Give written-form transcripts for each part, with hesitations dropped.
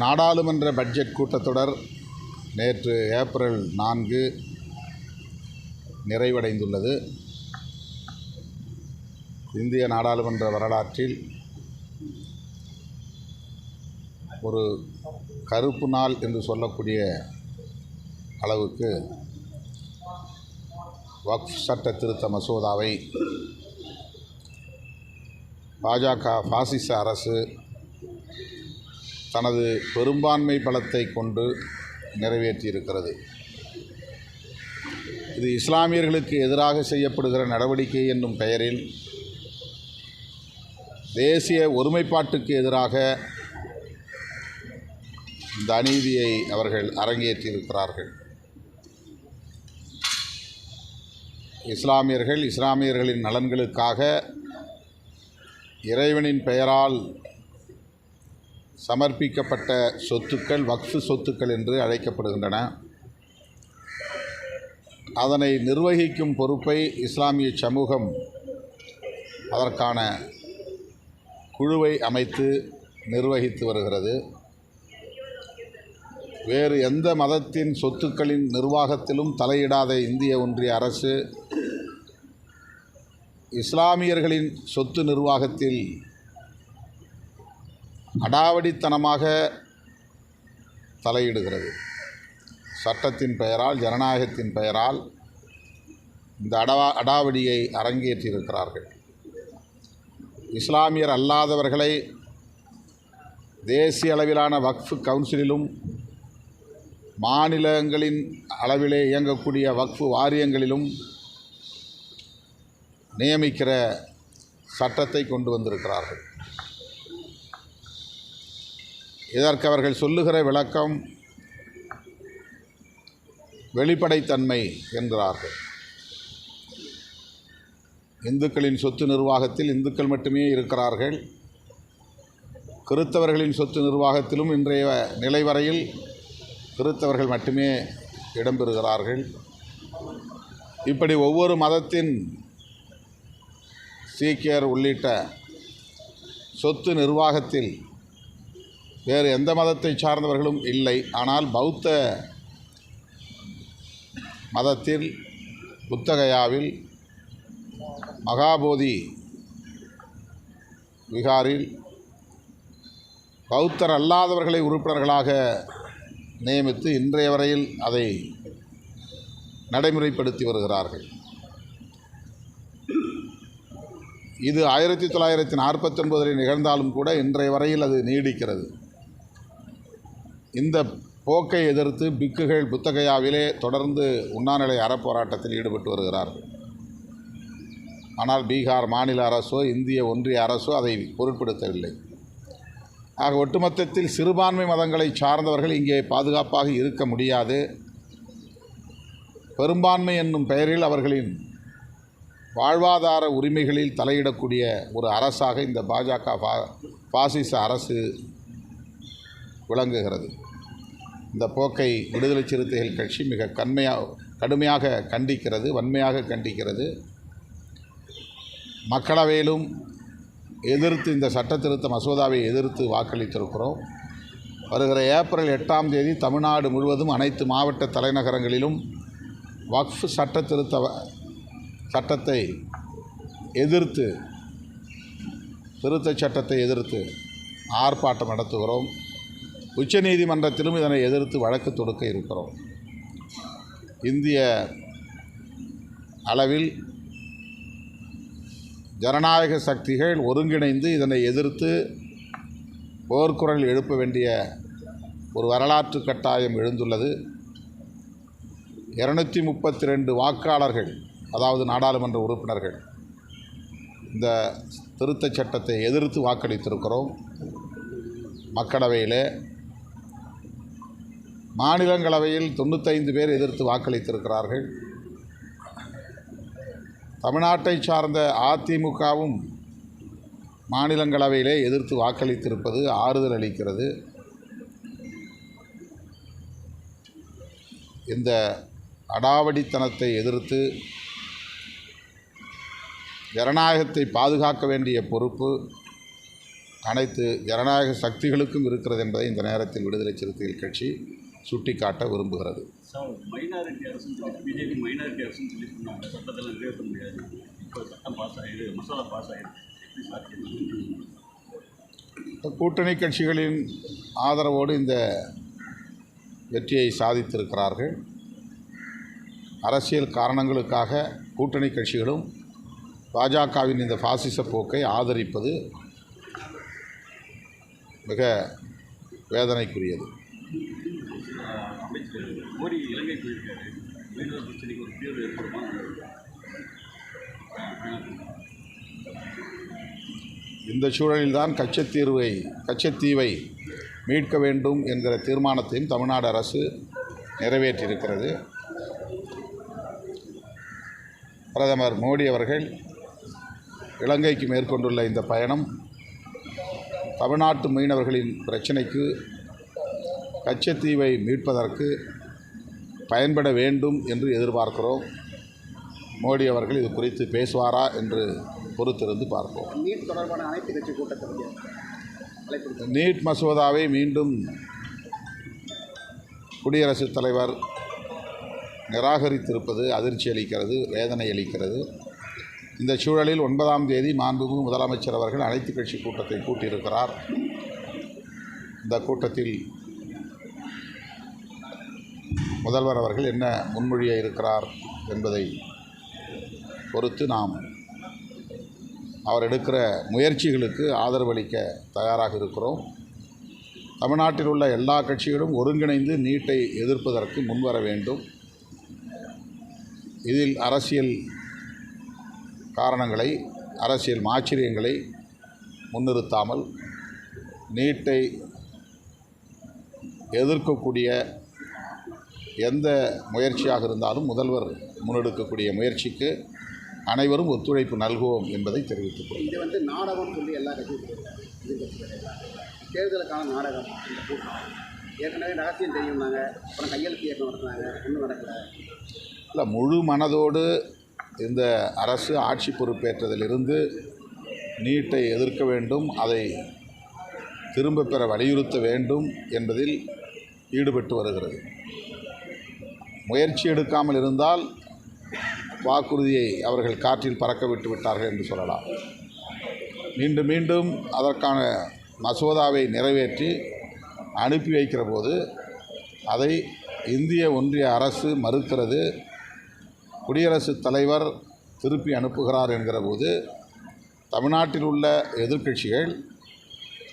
நாடாளுமன்ற பட்ஜெட் கூட்டத்தொடர் நேற்று ஏப்ரல் 4 நிறைவடைந்துள்ளது. இந்திய நாடாளுமன்ற வரலாற்றில் ஒரு கருப்பு நாள் என்று சொல்லக்கூடிய அளவுக்கு வக்ஃப் சட்ட திருத்த மசோதாவை பாஜக பாசிச அரசு தனது பெரும்பான்மை பலத்தை கொண்டு நிறைவேற்றியிருக்கிறது. இது இஸ்லாமியர்களுக்கு எதிராக செய்யப்படுகிற நடவடிக்கை என்னும் பெயரில் தேசிய ஒருமைப்பாட்டுக்கு எதிராக இந்த அநீதியை அவர்கள் அரங்கேற்றியிருக்கிறார்கள். இஸ்லாமியர்களின் நலன்களுக்காக இறைவனின் பெயரால் சமர்ப்பிக்கப்பட்ட சொத்துக்கள் வக்ஃப் சொத்துக்கள் என்று அழைக்கப்படுகின்றன. அதனை நிர்வகிக்கும் பொறுப்பை இஸ்லாமிய சமூகம் அதற்கான குழுவை அமைத்து நிர்வகித்து வருகிறது. வேறு எந்த மதத்தின் சொத்துக்களின் நிர்வாகத்திலும் தலையிடாத இந்திய ஒன்றிய அரசு இஸ்லாமியர்களின் சொத்து நிர்வாகத்தில் அடாவடித்தனமாக தலையிடுகிறது. சட்டத்தின் பெயரால், ஜனநாயகத்தின் பெயரால் இந்த அடாவடியை அரங்கேற்றியிருக்கிறார்கள். இஸ்லாமியர் அல்லாதவர்களை தேசிய அளவிலான வக்ஃப் கவுன்சிலிலும் மாநிலங்களின் அளவிலே இயங்கக்கூடிய வக்ஃப் வாரியங்களிலும் நியமிக்கிற சட்டத்தை கொண்டு வந்திருக்கிறார்கள். இதற்கு அவர்கள் சொல்லுகிற விளக்கம் வெளிப்படைத்தன்மை என்கிறார்கள். இந்துக்களின் சொத்து நிர்வாகத்தில் இந்துக்கள் மட்டுமே இருக்கிறார்கள். கிறித்தவர்களின் சொத்து நிர்வாகத்திலும் இன்றைய நிலை வரையில் கிறித்தவர்கள் மட்டுமே இடம்பெறுகிறார்கள். இப்படி ஒவ்வொரு மதத்தின் சீக்கியர் உள்ளிட்ட சொத்து நிர்வாகத்தில் வேறு எந்த மதத்தை சார்ந்தவர்களும் இல்லை. ஆனால் பௌத்த மதத்தில் புத்தகயாவில் மகாபோதி விகாரில் பௌத்தர் அல்லாதவர்களை உறுப்பினர்களாக நியமித்து இன்றைய வரையில் அதை நடைமுறைப்படுத்தி வருகிறார்கள். இது 1949 நிகழ்ந்தாலும் கூட இன்றைய வரையில் அது நீடிக்கிறது. இந்த போக்கை எதிர்த்து பிக்குகள் புத்தகயாவிலே தொடர்ந்து உண்ணாநிலை அறப்போராட்டத்தில் ஈடுபட்டு வருகிறார்கள். ஆனால் பீகார் மாநில அரசோ இந்திய ஒன்றிய அரசோ அதை பொருட்படுத்தவில்லை. ஆக ஒட்டுமொத்தத்தில் சிறுபான்மை மதங்களை சார்ந்தவர்கள் இங்கே பாதுகாப்பாக இருக்க முடியாது. பெரும்பான்மை என்னும் பெயரில் அவர்களின் வாழ்வாதார உரிமைகளில் தலையிடக்கூடிய ஒரு அரசாக இந்த பாஜக பாசிச அரசு விளங்குகிறது. இந்த போக்கை விடுதலை சிறுத்தைகள் கட்சி மிக கடுமையாக கண்டிக்கிறது, வன்மையாக கண்டிக்கிறது. மக்களவையிலும் எதிர்த்து இந்த சட்ட திருத்த மசோதாவை எதிர்த்து வாக்களித்திருக்கிறோம். வருகிற ஏப்ரல் 8ஆம் தேதி தமிழ்நாடு முழுவதும் அனைத்து மாவட்ட தலைநகரங்களிலும் வக்ஃப் சட்ட திருத்த சட்டத்தை எதிர்த்து, திருத்தச் சட்டத்தை எதிர்த்து ஆர்ப்பாட்டம் நடத்துகிறோம். உச்சநீதிமன்றத்திலும் இதனை எதிர்த்து வழக்கு தொடுக்க இருக்கிறோம். இந்திய அளவில் ஜனநாயக சக்திகள் ஒருங்கிணைந்து இதனை எதிர்த்து போர்க்குரல் எழுப்ப வேண்டிய ஒரு வரலாற்று கட்டாயம் எழுந்துள்ளது. 232 வாக்காளர்கள், அதாவது நாடாளுமன்ற உறுப்பினர்கள், இந்த திருத்தச் சட்டத்தை எதிர்த்து வாக்களித்திருக்கிறோம். மக்களவையில், மாநிலங்களவையில் 95 பேர் எதிர்த்து வாக்களித்திருக்கிறார்கள். தமிழ்நாட்டை சார்ந்த அதிமுகவும் மாநிலங்களவையிலே எதிர்த்து வாக்களித்திருப்பது ஆறுதல் அளிக்கிறது. இந்த அடாவடித்தனத்தை எதிர்த்து ஜனநாயகத்தை பாதுகாக்க வேண்டிய பொறுப்பு அனைத்து ஜனநாயக சக்திகளுக்கும் இருக்கிறது என்பதை இந்த நேரத்தில் விடுதலை சிறுத்தைகள் கட்சி சுட்டிக்காட்ட விரும்புகிறது. மைனாரிட்டி அரசுன்னு சொல்லி பிஜேபி மைனாரிட்டி அரசுன்னு சொல்லி சொன்னாங்க. சட்டத்தில் நிறைவேற்ற முடியாது. இப்போ சட்டம் பாஸ் ஆகிடுது, மசோதா பாஸ் ஆகிடுது. எப்படி சாத்தியம்? கூட்டணி கட்சிகளின் ஆதரவோடு இந்த வெற்றியை சாதித்திருக்கிறார்கள். அரசியல் காரணங்களுக்காக கூட்டணி கட்சிகளும் பாஜகவின் இந்த பாசிச போக்கை ஆதரிப்பது மிக வேதனைக்குரியது. அமைச்சர் மோடி இலங்கை போயிருக்காரு. மீனவர் பிரச்சனைக்கு ஒரு தீர்வு ஏற்படுமா? இந்த சூழலில்தான் கச்சத்தீவை மீட்க வேண்டும் என்கிற தீர்மானத்தையும் தமிழ்நாடு அரசு நிறைவேற்றியிருக்கிறது. பிரதமர் மோடி அவர்கள் இலங்கைக்கு மேற்கொண்டுள்ள இந்த பயணம் தமிழ்நாட்டு மீனவர்களின் பிரச்சினைக்கு கச்சத்தீவை மீட்பதற்கு பயன்பட வேண்டும் என்று எதிர்பார்க்கிறோம். மோடி அவர்கள் இது குறித்து பேசுவாரா என்று பொறுத்திருந்து பார்ப்போம். நீட் தொடர்பான அனைத்து கட்சி கூட்டத்தில் நீட் மசோதாவை மீண்டும் குடியரசுத் தலைவர் நிராகரித்திருப்பது அதிர்ச்சி அளிக்கிறது, வேதனை அளிக்கிறது. இந்த சூழலில் 9ஆம் தேதி மாண்புமிகு முதலமைச்சர் அவர்கள் அனைத்து கட்சி கூட்டத்தை கூட்டியிருக்கிறார். இந்த கூட்டத்தில் முதல்வர் அவர்கள் என்ன முன்மொழிய இருக்கிறார் என்பதை பொறுத்து நாம் அவர் எடுக்கிற முயற்சிகளுக்கு ஆதரவளிக்க தயாராக இருக்கிறோம். தமிழ்நாட்டில் உள்ள எல்லா கட்சிகளும் ஒருங்கிணைந்து நீட்டை எதிர்ப்பதற்கு முன்வர வேண்டும். இதில் அரசியல் காரணங்களை, அரசியல் மாச்சரியங்களை முன்னிறுத்தாமல் நீட்டை எதிர்க்கக்கூடிய எந்த முயற்சியாக இருந்தாலும் முதல்வர் முன்னெடுக்கக்கூடிய முயற்சிக்கு அனைவரும் ஒத்துழைப்பு நல்குவோம் என்பதை தெரிவித்துக் கொள்கிறேன். இது வந்து நாடகம் சொல்லி எல்லா கட்சியும் தேர்தலுக்கான நாடகம். இந்த கூட்டம் ஏற்கனவே ரகசியம் தெரியும்னாங்க, அப்புறம் கையெழுத்து இயக்கம் நடத்தினாங்க, ஒன்றும் நடக்கலை. இல்லை, முழு மனதோடு இந்த அரசு ஆட்சி பொறுப்பேற்றதிலிருந்து நீட்டை எதிர்க்க வேண்டும், அதை திரும்ப பெற வலியுறுத்த வேண்டும் என்பதில் ஈடுபட்டு வருகிறது. முயற்சி எடுக்காமல் இருந்தால் வாக்குறுதியை அவர்கள் காற்றில் பறக்க விட்டு விட்டார்கள் என்று சொல்லலாம். மீண்டும் மீண்டும் அதற்கான மசோதாவை நிறைவேற்றி அனுப்பி வைக்கிற போது அதை இந்திய ஒன்றிய அரசு மறுக்கிறது, குடியரசுத் தலைவர் திருப்பி அனுப்புகிறார் என்கிற போது தமிழ்நாட்டில் உள்ள எதிர்க்கட்சிகள்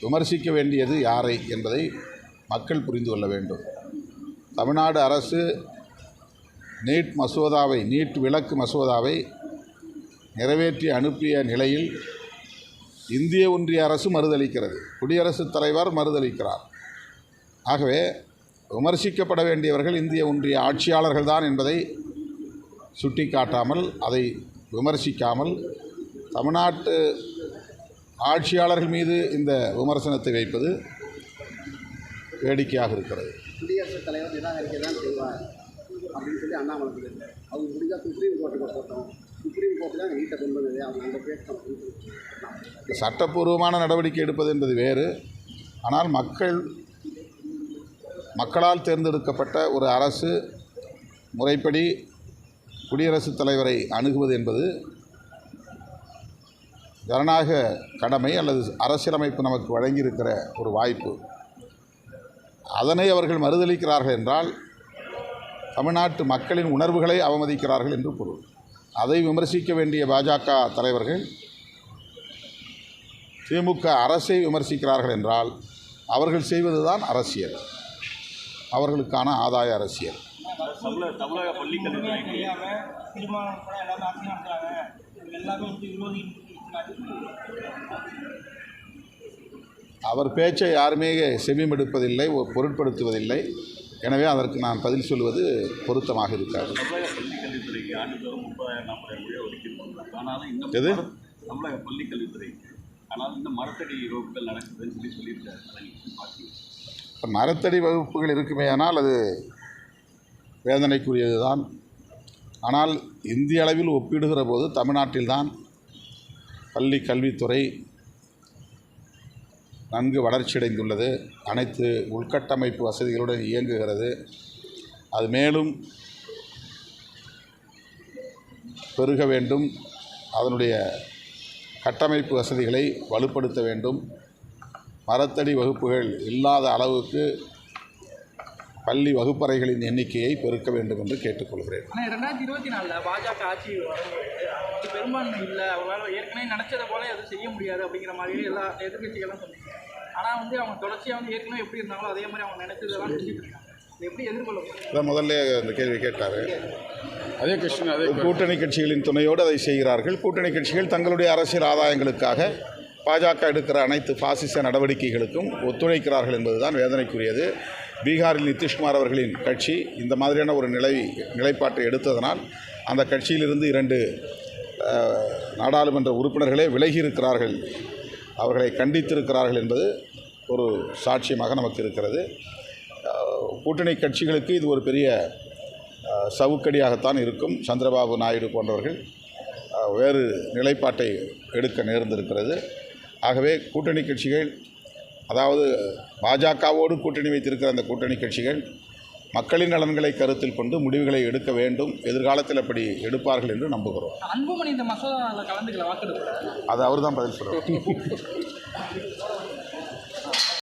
விமர்சிக்க வேண்டியது யாரை என்பதை மக்கள் புரிந்து கொள்ள வேண்டும். தமிழ்நாடு அரசு நீட் விலக்கு மசோதாவை நிறைவேற்றி அனுப்பிய நிலையில் இந்திய ஒன்றிய அரசு மறுதளிக்கிறது, குடியரசுத் தலைவர் மறுதளிக்கிறார். ஆகவே விமர்சிக்கப்பட வேண்டியவர்கள் இந்திய ஒன்றிய ஆட்சியாளர்கள் தான் என்பதை சுட்டிக்காட்டாமல், அதை விமர்சிக்காமல் தமிழ்நாட்டு ஆட்சியாளர்கள் மீது இந்த விமர்சனத்தை வைப்பது வேடிக்கையாக இருக்கிறது. குடியரசுத் தலைவர் நிராகரிக்க தான் செய்வார் அப்படின்னு சொல்லி அண்ணாமலை சொல்லியிருக்காரு. அவங்க முடிஞ்சால் சுப்ரீம் கோர்ட்டுக்கு போட்டோம், சுப்ரீம் கோர்ட்டு தான் நீட்டை கொண்டு வந்தது, அவங்க பேசணும். சட்டப்பூர்வமான நடவடிக்கை எடுப்பது என்பது வேறு. ஆனால் மக்களால் தேர்ந்தெடுக்கப்பட்ட ஒரு அரசு முறைப்படி குடியரசுத் தலைவரை அணுகுவது என்பது ஜனநாயக கடமை அல்லது அரசியலமைப்பு நமக்கு வழங்கியிருக்கிற ஒரு வாய்ப்பு. அதனை அவர்கள் மறுதளிக்கிறார்கள் என்றால் தமிழ்நாட்டு மக்களின் உணர்வுகளை அவமதிக்கிறார்கள் என்று பொருள். அதை விமர்சிக்க வேண்டிய பாஜக தலைவர்கள் திமுக அரசை விமர்சிக்கிறார்கள் என்றால் அவர்கள் செய்வதுதான் அரசியல், அவர்களுக்கான ஆதாய அரசியல். தமிழக பள்ளிக்கல்வி அவர் பேச்சை யாருமே செவிமெடுப்பதில்லை, பொருட்படுத்துவதில்லை. எனவே அதற்கு நான் பதில் சொல்வது பொருத்தமாக இருக்காது. தமிழக பள்ளிக்கல்வித்துறைக்கு ஆண்டுதோறும் 30,000-40,000 ஒதுக்கீடு. ஆனாலும் இன்னும் எது தமிழக பள்ளிக்கல்வித்துறைக்கு ஆனாலும் இன்னும் மரத்தடி வகுப்புகள் நடக்குதுன்னு சொல்லியிருக்காரு. மரத்தடி வகுப்புகள் இருக்குமே, ஆனால் அது வேதனைக்குரியது தான். ஆனால் இந்திய அளவில் ஒப்பிடுகிற போது தமிழ்நாட்டில்தான் பள்ளி கல்வித்துறை நன்கு வளர்ச்சியடைந்துள்ளது. அனைத்து உள்கட்டமைப்பு வசதிகளுடன் இயங்குகிறது. அது மேலும் பெருக வேண்டும். அதனுடைய கட்டமைப்பு வசதிகளை வலுப்படுத்த வேண்டும். மரத்தடி வகுப்புகள் இல்லாத அளவுக்கு பள்ளி வகுப்பறைகளின் எண்ணிக்கையை பெருக்க வேண்டும் என்று கேட்டுக்கொள்கிறேன். ஆனால் 2024 பாஜக ஆட்சி வரும்போது பெரும்பான்மை இல்லை, அவங்களால ஏற்கனவே நினச்சதை போல எதுவும் செய்ய முடியாது அப்படிங்கிற மாதிரி எல்லா எதிர்கட்சிகளும் சொன்னாங்க. ஆனால் அவங்க தொடர்ச்சியாக ஏற்கனவே எப்படி இருந்தாங்களோ அதே மாதிரி அவங்க நினைச்சதெல்லாம் செஞ்சுட்டு இருக்காங்க. இதை எப்படி எதிர்கொள்ள முடியும்? அதான் முதல்ல அந்த கேள்வி கேட்டார். அதே கூட்டணி கட்சிகளின் துணையோடு அதை செய்கிறார்கள். கூட்டணி கட்சிகள் தங்களுடைய அரசியல் ஆதாயங்களுக்காக பாஜக எடுக்கிற அனைத்து பாசிச நடவடிக்கைகளுக்கும் ஒத்துழைக்கிறார்கள் என்பதுதான் வேதனைக்குரியது. பீகாரில் நிதிஷ்குமார் அவர்களின் கட்சி இந்த மாதிரியான ஒரு நிலைப்பாட்டை எடுத்ததனால் அந்த கட்சியிலிருந்து 2 நாடாளுமன்ற உறுப்பினர்களே விலகியிருக்கிறார்கள், அவர்களை கண்டித்திருக்கிறார்கள் என்பது ஒரு சாட்சியமாக நமக்கு இருக்கிறது. கூட்டணி கட்சிகளுக்கு இது ஒரு பெரிய சவுக்கடியாகத்தான் இருக்கும். சந்திரபாபு நாயுடு போன்றவர்கள் வேறு நிலைப்பாட்டை எடுக்க நேர்ந்திருக்கிறது. ஆகவே கூட்டணி கட்சிகள், அதாவது பாஜகவோடு கூட்டணி வைத்திருக்கிற அந்த கூட்டணி கட்சிகள் மக்களின் நலன்களை கருத்தில் கொண்டு முடிவுகளை எடுக்க வேண்டும். எதிர்காலத்தில் அப்படி எடுப்பார்கள் என்று நம்புகிறோம். அன்புமணி இந்த மசோதாவில் கலந்துக்கல வாக்கெடுப்பு, அது அவர் தான் பதில் சொல்கிறார்.